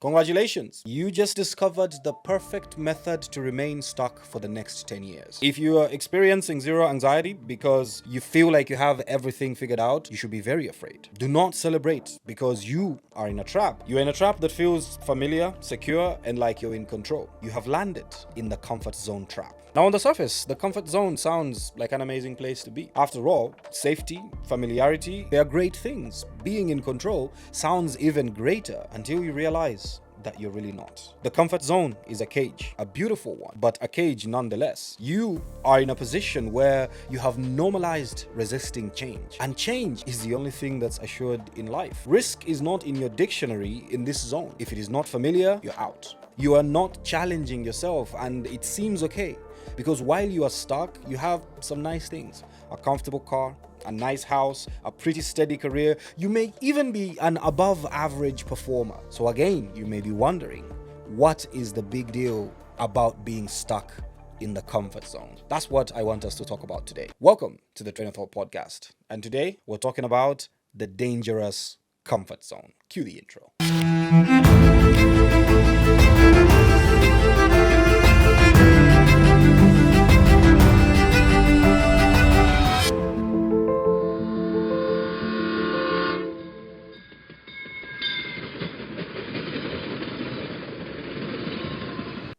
Congratulations! You just discovered the perfect method to remain stuck for the next 10 years. If you are experiencing zero anxiety because you feel like you have everything figured out, you should be very afraid. Do not celebrate because you are in a trap. You're in a trap that feels familiar, secure, and like you're in control. You have landed in the comfort zone trap. Now, on the surface, the comfort zone sounds like an amazing place to be. After all, safety, familiarity, they are great things. Being in control sounds even greater until you realize that you're really not. The comfort zone is a cage, a beautiful one, but a cage nonetheless. You are in a position where you have normalized resisting change, and change is the only thing that's assured in life. Risk is not in your dictionary in this zone. If it is not familiar, you're out. You are not challenging yourself, and it seems okay. Because while you are stuck, you have some nice things. A comfortable car, a nice house, a pretty steady career. You may even be an above average performer. So again, you may be wondering, what is the big deal about being stuck in the comfort zone? That's what I want us to talk about today. Welcome to the Train of Thought podcast. And today we're talking about the dangerous comfort zone. Cue the intro.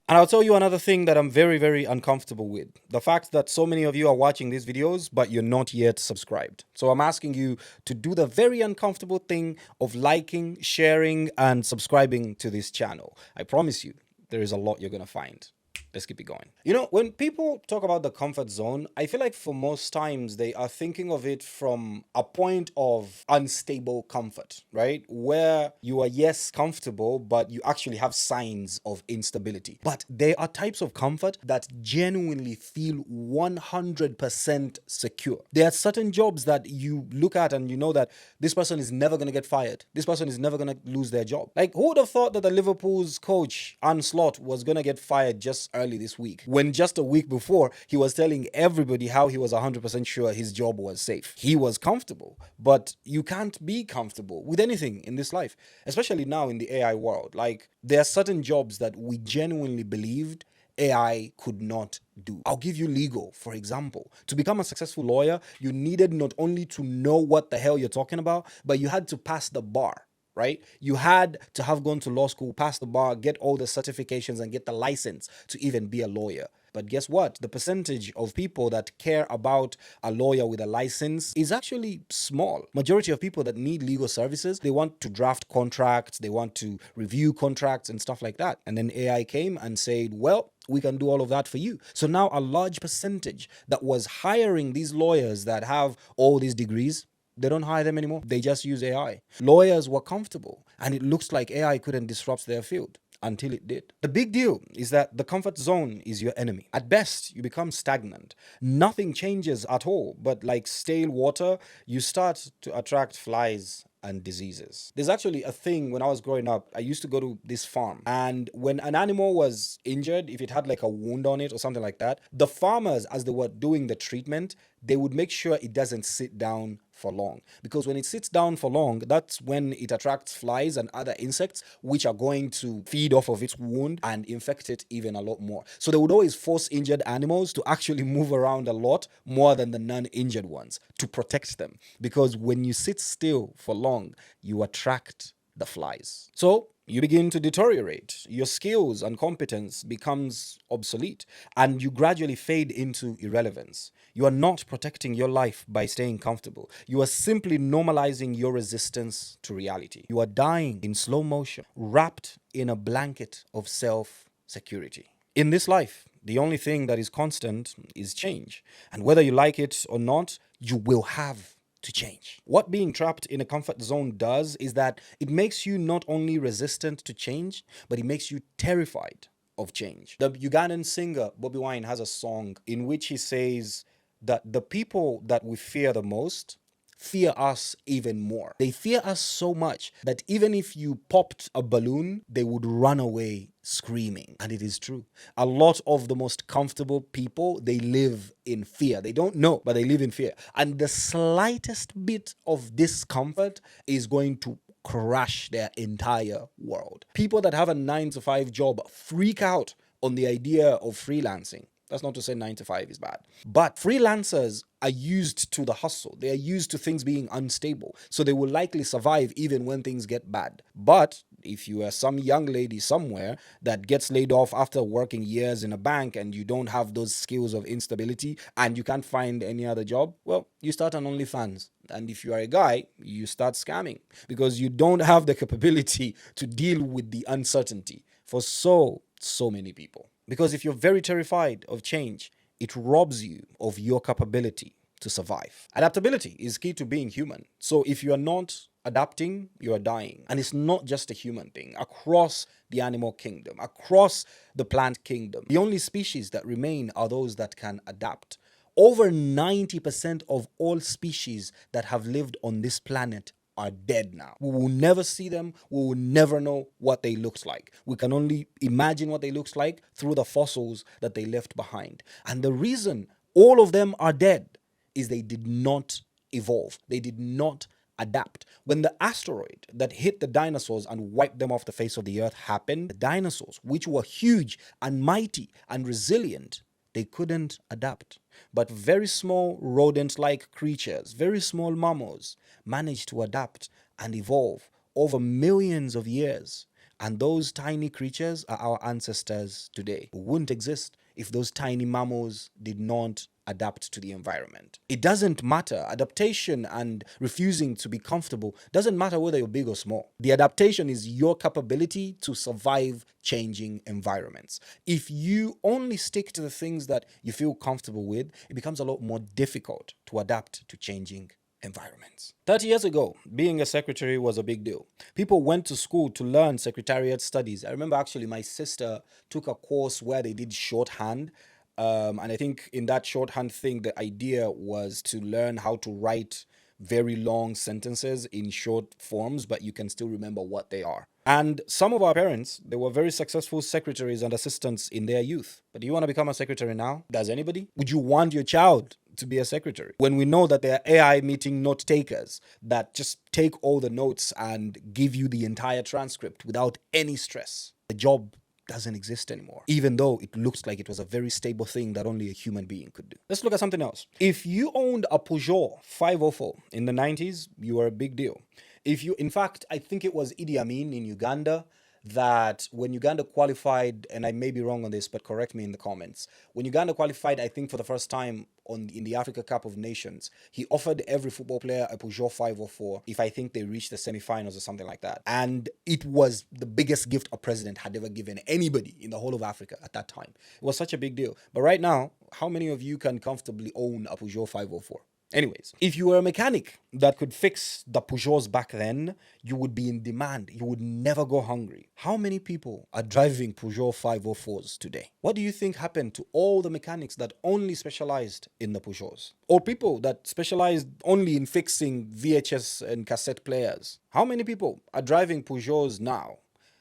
And I'll tell you another thing that I'm very, very uncomfortable with. The fact that so many of you are watching these videos, but you're not yet subscribed. So I'm asking you to do the very uncomfortable thing of liking, sharing, and subscribing to this channel. I promise you, there is a lot you're going to find. Let's keep it going. You know, when people talk about the comfort zone, I feel like for most times they are thinking of it from a point of unstable comfort, right? Where you are, yes, comfortable, but you actually have signs of instability. But there are types of comfort that genuinely feel 100% secure. There are certain jobs that you look at and you know that this person is never going to get fired. This person is never going to lose their job. Like, who would have thought that the Liverpool's coach, Arne Slot, was going to get fired just early this week, when just a week before he was telling everybody how he was 100% sure his job was safe. He was comfortable, but you can't be comfortable with anything in this life, especially now in the AI world. Like, there are certain jobs that we genuinely believed AI could not do. I'll give you legal, for example. To become a successful lawyer, you needed not only to know what the hell you're talking about, but you had to pass the bar. Right? You had to have gone to law school, pass the bar, get all the certifications, and get the license to even be a lawyer. But guess what? The percentage of people that care about a lawyer with a license is actually small. Majority of people that need legal services, they want to draft contracts, they want to review contracts and stuff like that. And then AI came and said, well, we can do all of that for you. So now a large percentage that was hiring these lawyers that have all these degrees, they don't hire them anymore. They just use AI. Lawyers were comfortable, and it looks like AI couldn't disrupt their field until it did. The big deal is that the comfort zone is your enemy. At best, you become stagnant. Nothing changes at all, but like stale water, you start to attract flies and diseases. There's actually a thing when I was growing up, I used to go to this farm, and when an animal was injured, if it had like a wound on it or something like that, the farmers, as they were doing the treatment, they would make sure it doesn't sit down for long. Because when it sits down for long, that's when it attracts flies and other insects, which are going to feed off of its wound and infect it even a lot more. So they would always force injured animals to actually move around a lot more than the non-injured ones to protect them. Because when you sit still for long, you attract the flies. So you begin to deteriorate. Your skills and competence becomes obsolete, and you gradually fade into irrelevance. You are not protecting your life by staying comfortable. You are simply normalizing your resistance to reality. You are dying in slow motion, wrapped in a blanket of self-security. In this life, the only thing that is constant is change. And whether you like it or not, you will have to change. What being trapped in a comfort zone does is that it makes you not only resistant to change, but it makes you terrified of change. The Ugandan singer Bobby Wine has a song in which he says that the people that we fear the most fear us even more. They fear us so much that even if you popped a balloon, they would run away screaming. And it is true. A lot of the most comfortable people, they live in fear. They don't know, but they live in fear. And the slightest bit of discomfort is going to crash their entire world. People that have a 9 to 5 job freak out on the idea of freelancing. That's not to say 9 to 5 is bad. But freelancers are used to the hustle. They are used to things being unstable. So they will likely survive even when things get bad. But if you are some young lady somewhere that gets laid off after working years in a bank and you don't have those skills of instability and you can't find any other job, well, you start an OnlyFans. And if you are a guy, you start scamming because you don't have the capability to deal with the uncertainty for so many people. Because if you're very terrified of change, it robs you of your capability to survive. Adaptability is key to being human. So if you are not adapting, you are dying. And it's not just a human thing. Across the animal kingdom, across the plant kingdom, the only species that remain are those that can adapt. Over 90% of all species that have lived on this planet are dead now. We will never see them. We will never know what they looked like. We can only imagine what they looked like through the fossils that they left behind. And the reason all of them are dead is they did not evolve. They did not adapt. When the asteroid that hit the dinosaurs and wiped them off the face of the earth happened, the dinosaurs, which were huge and mighty and resilient, they couldn't adapt. But very small rodent-like creatures, very small mammals, managed to adapt and evolve over millions of years. And those tiny creatures are our ancestors today. We wouldn't exist if those tiny mammals did not adapt to the environment. It doesn't matter. Adaptation and refusing to be comfortable doesn't matter whether you're big or small. The adaptation is your capability to survive changing environments. If you only stick to the things that you feel comfortable with, it becomes a lot more difficult to adapt to changing environments. 30 years ago, being a secretary was a big deal. People went to school to learn secretariat studies. I remember actually my sister took a course where they did shorthand. And I think in that shorthand thing, the idea was to learn how to write very long sentences in short forms, but you can still remember what they are. And some of our parents, they were very successful secretaries and assistants in their youth. But do you want to become a secretary now? Does anybody? Would you want your child to be a secretary? When we know that there are AI meeting note takers that just take all the notes and give you the entire transcript without any stress. The job doesn't exist anymore, even though it looks like it was a very stable thing that only a human being could do. Let's look at something else. If you owned a Peugeot 504 in the 90s, you were a big deal. In fact, I think it was Idi Amin in Uganda that when Uganda qualified, and I may be wrong on this, but correct me in the comments. When Uganda qualified, I think for the first time in the Africa Cup of Nations, he offered every football player a Peugeot 504 if I think they reached the semifinals or something like that. And it was the biggest gift a president had ever given anybody in the whole of Africa at that time. It was such a big deal. But right now, how many of you can comfortably own a Peugeot 504? Anyways, if you were a mechanic that could fix the Peugeots back then, you would be in demand. You would never go hungry. How many people are driving Peugeot 504s today? What do you think happened to all the mechanics that only specialized in the Peugeots? Or people that specialized only in fixing VHS and cassette players? How many people are driving Peugeots now?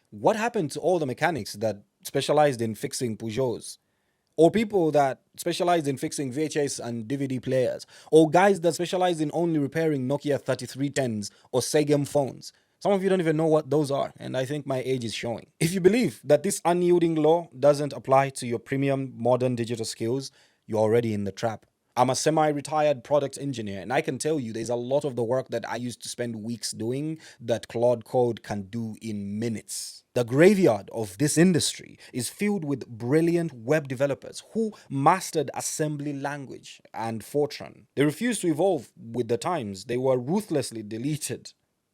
What happened to all the mechanics that specialized in fixing Peugeots? Or people that specialize in fixing VHS and DVD players, or guys that specialize in only repairing Nokia 3310s or Segem phones. Some of you don't even know what those are, and I think my age is showing. If you believe that this unyielding law doesn't apply to your premium modern digital skills, you're already in the trap. I'm a semi-retired product engineer, and I can tell you there's a lot of the work that I used to spend weeks doing that Claude Code can do in minutes. The graveyard of this industry is filled with brilliant web developers who mastered assembly language and Fortran. They refused to evolve with the times. They were ruthlessly deleted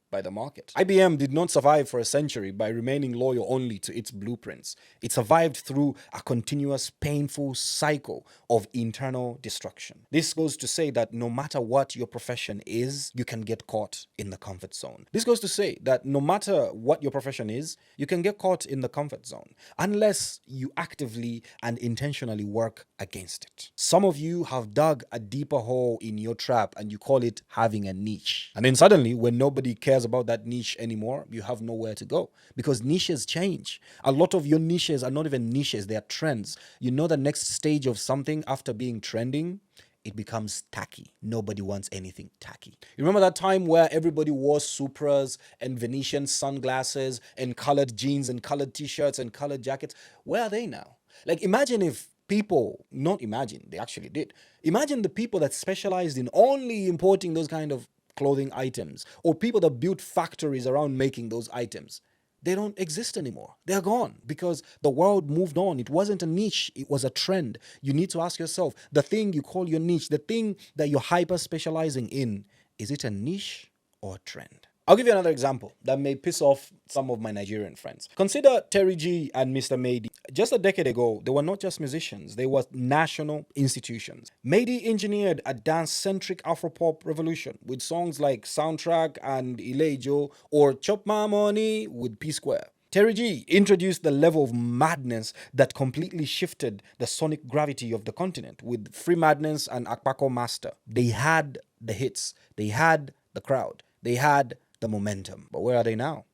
by the market. IBM did not survive for a century by remaining loyal only to its blueprints. It survived through a continuous, painful cycle of internal destruction. This goes to say that no matter what your profession is, you can get caught in the comfort zone. This goes to say that no matter what your profession is, you can get caught in the comfort zone unless you actively and intentionally work against it. Some of you have dug a deeper hole in your trap and you call it having a niche. And then suddenly, when nobody cares about that niche anymore, you have nowhere to go because niches change. A lot of your niches are not even niches, they are trends. You know, the next stage of something after being trending it becomes tacky. Nobody wants anything tacky. You remember that time where everybody wore Supras and Venetian sunglasses and colored jeans and colored t-shirts and colored jackets? Where are they now? Like, imagine if people, not imagine, they actually did. Imagine the people that specialized in only importing those kind of clothing items, or people that built factories around making those items. They don't exist anymore. They're gone because the world moved on. It wasn't a niche, it was a trend. You need to ask yourself, the thing you call your niche, the thing that you're hyper specializing in, is it a niche or a trend? I'll give you another example that may piss off some of my Nigerian friends. Consider Terry G and Mr. Mady. Just a decade ago, they were not just musicians, they were national institutions. Mady engineered a dance-centric Afropop revolution with songs like Soundtrack and Ilejo or Chop My Money with P Square. Terry G introduced the level of madness that completely shifted the sonic gravity of the continent with Free Madness and Akpako Master. They had the hits, they had the crowd, they had the momentum. But where are they now?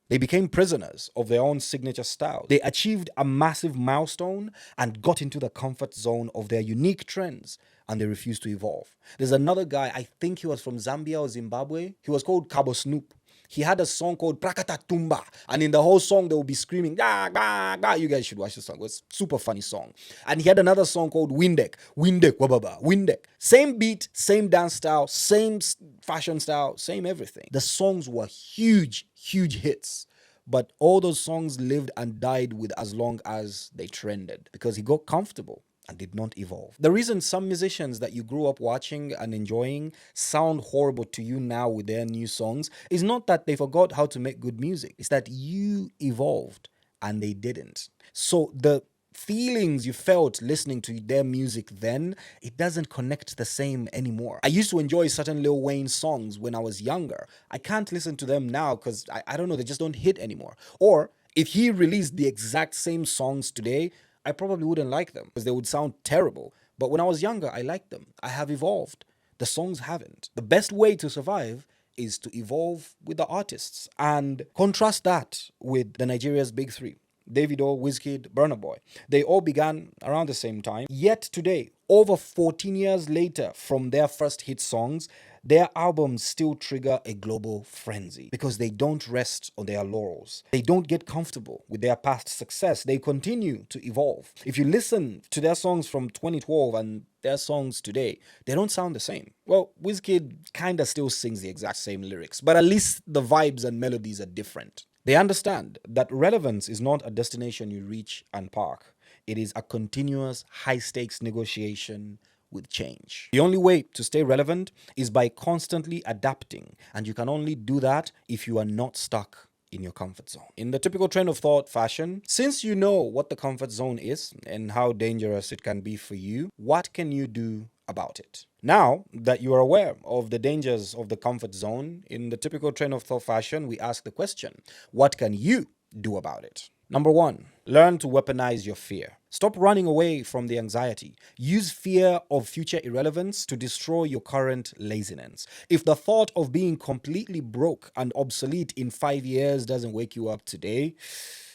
They became prisoners of their own signature style. They achieved a massive milestone and got into the comfort zone of their unique trends, and they refused to evolve. There's another guy, I think he was from Zambia or Zimbabwe. He was called Cabo Snoop. He had a song called Prakata Tumba, and in the whole song they will be screaming, "Ga, ga, ga." You guys should watch the song. It was a super funny song. And he had another song called Windek, Windek, wababa, Windek. Same beat, same dance style, same fashion style, same everything. The songs were huge, huge hits. But all those songs lived and died with as long as they trended because he got comfortable and did not evolve. The reason some musicians that you grew up watching and enjoying sound horrible to you now with their new songs is not that they forgot how to make good music. It's that you evolved and they didn't. So the feelings you felt listening to their music then, it doesn't connect the same anymore. I used to enjoy certain Lil Wayne songs when I was younger. I can't listen to them now because I don't know, they just don't hit anymore. Or if he released the exact same songs today, I probably wouldn't like them because they would sound terrible. But when I was younger, I liked them. I have evolved. The songs haven't. The best way to survive is to evolve with the artists and contrast that with the Nigeria's big three. Davido, Wizkid, Burna Boy. They all began around the same time. Yet today, over 14 years later from their first hit songs, their albums still trigger a global frenzy because they don't rest on their laurels. They don't get comfortable with their past success. They continue to evolve. If you listen to their songs from 2012 and their songs today, they don't sound the same. Well, Wizkid kind of still sings the exact same lyrics, but at least the vibes and melodies are different. They understand that relevance is not a destination you reach and park. It is a continuous high-stakes negotiation with change. The only way to stay relevant is by constantly adapting, and you can only do that if you are not stuck in your comfort zone. In the typical trend of thought fashion, since you know what the comfort zone is and how dangerous it can be for you, what can you do about it? Now that you are aware of the dangers of the comfort zone, in the typical trend of thought fashion, we ask the question, what can you do about it? Number one, learn to weaponize your fear. Stop running away from the anxiety. Use fear of future irrelevance to destroy your current laziness. If the thought of being completely broke and obsolete in 5 years doesn't wake you up today,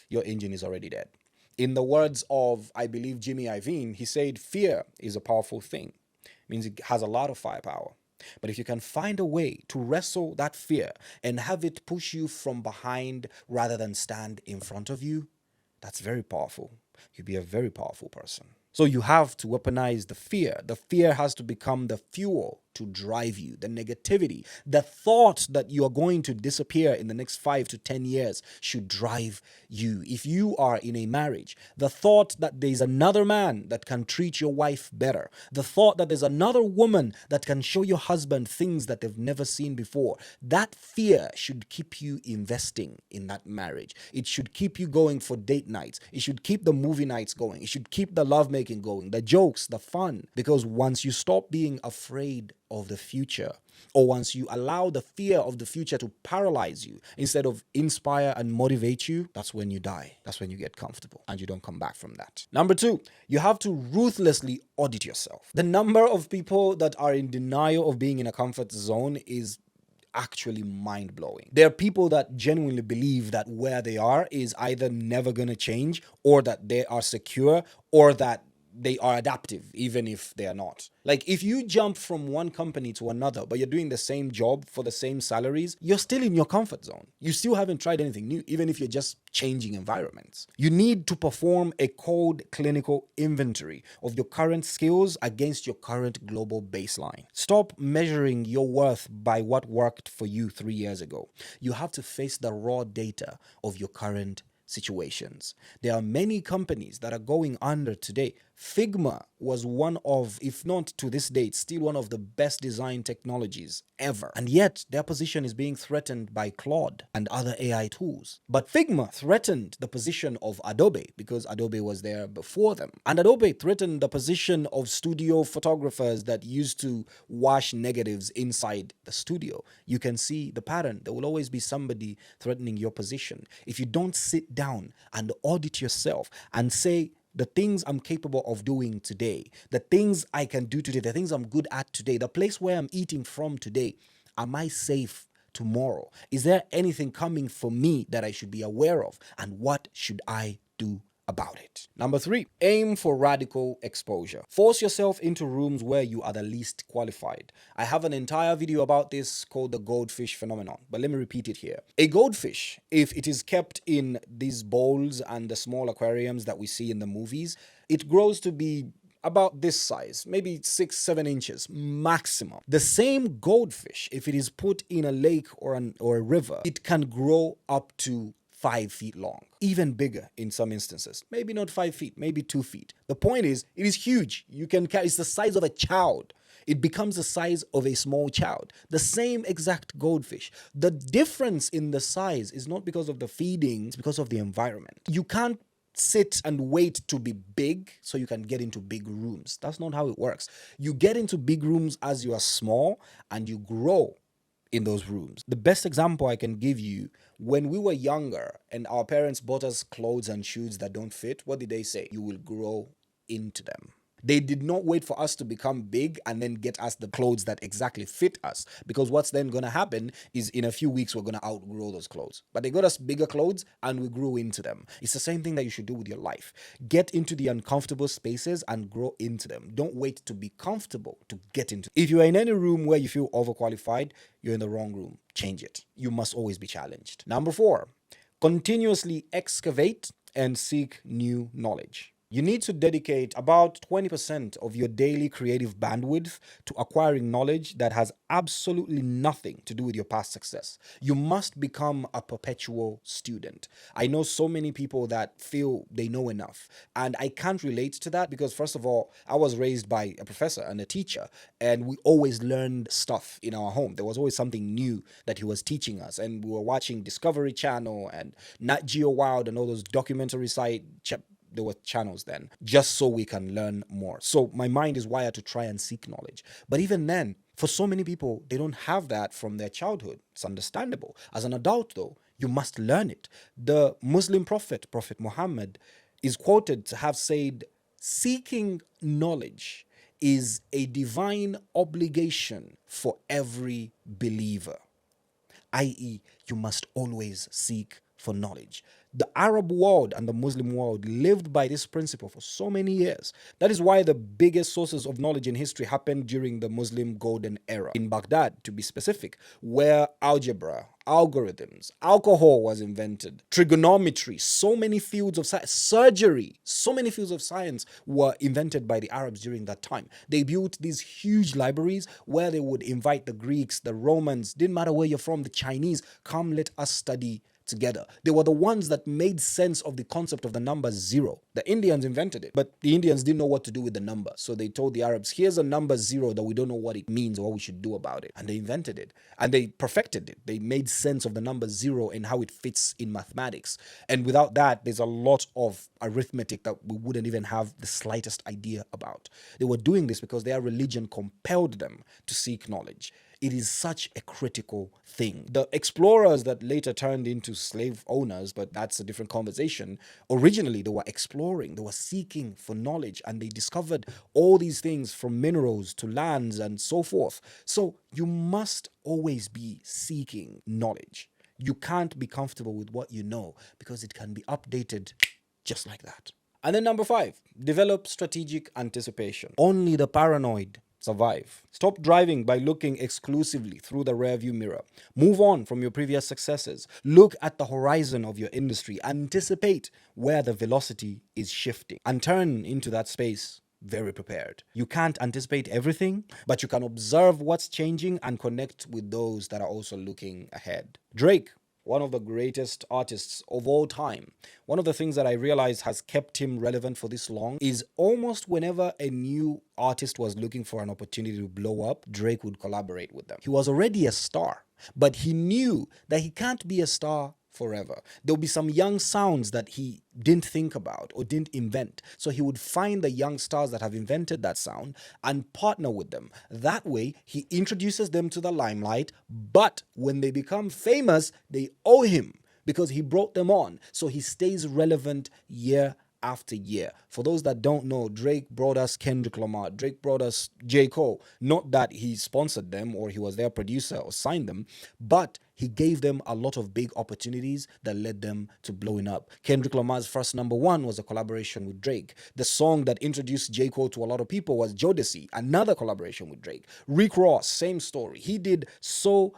your engine is already dead. In the words of, I believe, Jimmy Iovine, he said, fear is a powerful thing. It means it has a lot of firepower. But if you can find a way to wrestle that fear and have it push you from behind rather than stand in front of you, that's very powerful. You'll be a very powerful person. So you have to weaponize the fear. The fear has to become the fuel to drive you. The negativity, the thought that you are going to disappear in the next 5 to 10 years should drive you. If you are in a marriage, the thought that there's another man that can treat your wife better, the thought that there's another woman that can show your husband things that they've never seen before, that fear should keep you investing in that marriage. It should keep you going for date nights. It should keep the movie nights going. It should keep the lovemaking going, the jokes, the fun. Because once you stop being afraid of the future, or once you allow the fear of the future to paralyze you instead of inspire and motivate you, that's when you die. That's when you get comfortable and you don't come back from that. Number two, you have to ruthlessly audit yourself. The number of people that are in denial of being in a comfort zone is actually mind-blowing. There are people that genuinely believe that where they are is either never going to change, or that they are secure, or that they are adaptive, even if they are not. Like, if you jump from one company to another, but you're doing the same job for the same salaries, you're still in your comfort zone. You still haven't tried anything new, even if you're just changing environments. You need to perform a cold clinical inventory of your current skills against your current global baseline. Stop measuring your worth by what worked for you 3 years ago. You have to face the raw data of your current situations. There are many companies that are going under today. Figma was one of, if not to this date, still one of the best design technologies ever. And yet their position is being threatened by Claude and other AI tools. But Figma threatened the position of Adobe because Adobe was there before them. And Adobe threatened the position of studio photographers that used to wash negatives inside the studio. You can see the pattern. There will always be somebody threatening your position. If you don't sit down and audit yourself and say, the things I'm capable of doing today, the things I can do today, the things I'm good at today, the place where I'm eating from today, am I safe tomorrow? Is there anything coming for me that I should be aware of? And what should I do about it? Number 3, aim for radical exposure. Force yourself into rooms where you are the least qualified. I have an entire video about this called the goldfish phenomenon, but let me repeat it here. A goldfish, if it is kept in these bowls and the small aquariums that we see in the movies, it grows to be about this size, maybe 6-7 inches maximum. The same goldfish, if it is put in a lake or a river, it can grow up to 5 feet long, even bigger in some instances. Maybe not 5 feet, maybe 2 feet. The point is, it is huge. You can carry, it's the size of a child. It becomes the size of a small child. The same exact goldfish. The difference in the size is not because of the feeding, it's because of the environment. You can't sit and wait to be big so you can get into big rooms. That's not how it works. You get into big rooms as you are small and you grow in those rooms. The best example I can give you, when we were younger and our parents bought us clothes and shoes that don't fit, what did they say? You will grow into them. They did not wait for us to become big and then get us the clothes that exactly fit us, because what's then going to happen is in a few weeks we're going to outgrow those clothes. But they got us bigger clothes and we grew into them. It's the same thing that you should do with your life. Get into the uncomfortable spaces and grow into them. Don't wait to be comfortable to get into. If you are in any room where you feel overqualified, you're in the wrong room. Change it. You must always be challenged. Number 4, continuously excavate and seek new knowledge. You need to dedicate about 20% of your daily creative bandwidth to acquiring knowledge that has absolutely nothing to do with your past success. You must become a perpetual student. I know so many people that feel they know enough, and I can't relate to that because, first of all, I was raised by a professor and a teacher, and we always learned stuff in our home. There was always something new that he was teaching us, and we were watching Discovery Channel and Nat Geo Wild and all those documentary there were channels then, just so we can learn more. So my mind is wired to try and seek knowledge. But even then, for so many people, they don't have that from their childhood. It's understandable. As an adult, though, you must learn it. The Muslim prophet, Prophet Muhammad, is quoted to have said, seeking knowledge is a divine obligation for every believer, i.e., you must always seek for knowledge. The Arab world and the Muslim world lived by this principle for so many years. That is why the biggest sources of knowledge in history happened during the Muslim Golden Era, in Baghdad, to be specific, where algebra, algorithms, alcohol was invented, trigonometry, so many fields of science, surgery, so many fields of science were invented by the Arabs during that time. They built these huge libraries where they would invite the Greeks, the Romans, didn't matter where you're from, the Chinese, come let us study together. They were the ones that made sense of the concept of the number 0. The Indians invented it, but the Indians didn't know what to do with the number. So they told the Arabs, here's a number 0 that we don't know what it means or what we should do about it. And they invented it and they perfected it. They made sense of the number 0 and how it fits in mathematics. And without that, there's a lot of arithmetic that we wouldn't even have the slightest idea about. They were doing this because their religion compelled them to seek knowledge. It is such a critical thing. The explorers that later turned into slave owners, but that's a different conversation. Originally, they were exploring, they were seeking for knowledge, and they discovered all these things from minerals to lands and so forth. So you must always be seeking knowledge. You can't be comfortable with what you know because it can be updated just like that. And then number 5, develop strategic anticipation. Only the paranoid survive. Stop driving by looking exclusively through the rearview mirror. Move on from your previous successes. Look at the horizon of your industry. Anticipate where the velocity is shifting and turn into that space very prepared. You can't anticipate everything, but you can observe what's changing and connect with those that are also looking ahead. Drake, one of the greatest artists of all time. One of the things that I realized has kept him relevant for this long is almost whenever a new artist was looking for an opportunity to blow up, Drake would collaborate with them. He was already a star, but he knew that he can't be a star forever. There'll be some young sounds that he didn't think about or didn't invent. So he would find the young stars that have invented that sound and partner with them. That way, he introduces them to the limelight, but when they become famous, they owe him because he brought them on. So he stays relevant year after year. For those that don't know, Drake brought us Kendrick Lamar. Drake brought us J. Cole. Not that he sponsored them or he was their producer or signed them, but he gave them a lot of big opportunities that led them to blowing up. Kendrick Lamar's first #1 was a collaboration with Drake. The song that introduced J. Cole to a lot of people was Jodeci, another collaboration with Drake. Rick Ross, same story. He did so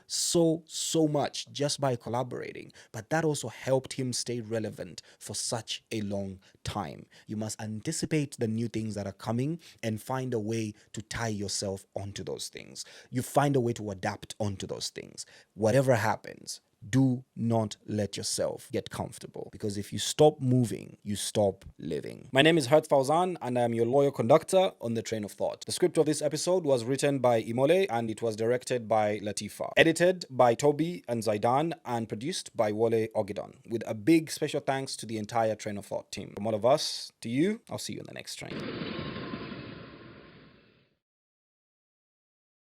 much just by collaborating, but that also helped him stay relevant for such a long time. You must anticipate the new things that are coming and find a way to tie yourself onto those things. You find a way to adapt onto those things. Whatever happens, do not let yourself get comfortable, because if you stop moving, you stop living. My name is Hertz Fauzan, and I am your loyal conductor on the train of thought. The script of this episode was written by Imole, and it was directed by Latifa. Edited by Toby and Zaidan, and produced by Wole Ogidon. With a big special thanks to the entire train of thought team. From all of us to you, I'll see you on the next train.